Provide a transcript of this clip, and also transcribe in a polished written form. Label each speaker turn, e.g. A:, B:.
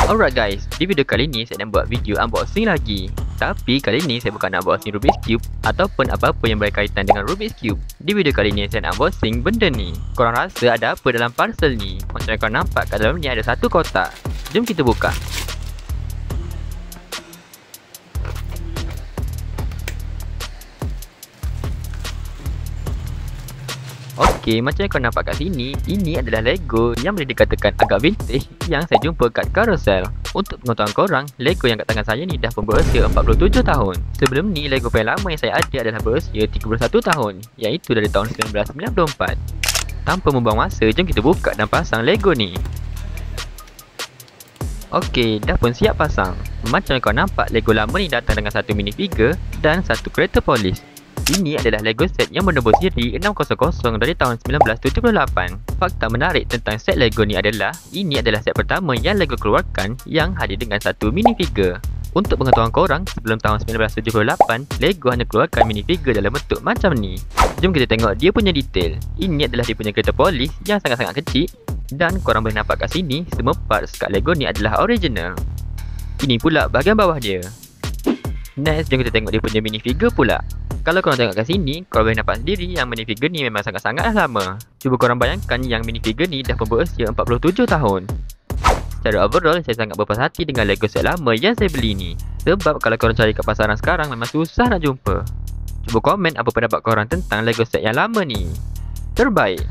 A: Alright guys, di video kali ni saya nak buat video unboxing lagi. Tapi kali ni saya bukan nak unboxing Rubik's Cube ataupun apa-apa yang berkaitan dengan Rubik's Cube. Di video kali ni saya nak unboxing benda ni. Korang rasa ada apa dalam parcel ni? Macam korang nampak kat dalam ni ada satu kotak. Jom kita buka. Okey, macam yang korang nampak kat sini, ini adalah Lego yang boleh dikatakan agak vintage yang saya jumpa kat Carousell. Untuk pengetahuan korang, Lego yang kat tangan saya ni dah pun berusia 47 tahun. Sebelum ni, Lego paling lama yang saya ada adalah berusia 31 tahun, iaitu dari tahun 1994. Tanpa membuang masa, jom kita buka dan pasang Lego ni. Okey, dah pun siap pasang. Macam yang korang nampak, Lego lama ni datang dengan satu minifigure dan satu kereta polis. Ini adalah Lego set yang menembus siri 600 dari tahun 1978. Fakta menarik tentang set Lego ni adalah, ini adalah set pertama yang Lego keluarkan yang hadir dengan satu minifigure. Untuk pengetahuan korang, sebelum tahun 1978, Lego hanya keluarkan minifigure dalam bentuk macam ni. Jom kita tengok dia punya detail. Ini adalah dia punya kereta polis yang sangat-sangat kecil. Dan korang boleh nampak kat sini, semua parts kat Lego ni adalah original. Ini pula bahagian bawah dia. Next, jom kita tengok dia punya minifigure pula. Kalau korang tengok kat sini, korang boleh nampak sendiri yang minifigure ni memang sangat-sangat lama. Cuba korang bayangkan yang minifigure ni dah pun berusia 47 tahun. Secara overall, saya sangat berpuas hati dengan Lego set lama yang saya beli ni. Sebab kalau korang cari kat pasaran sekarang memang susah nak jumpa. Cuba komen apa pendapat korang tentang Lego set yang lama ni. Terbaik!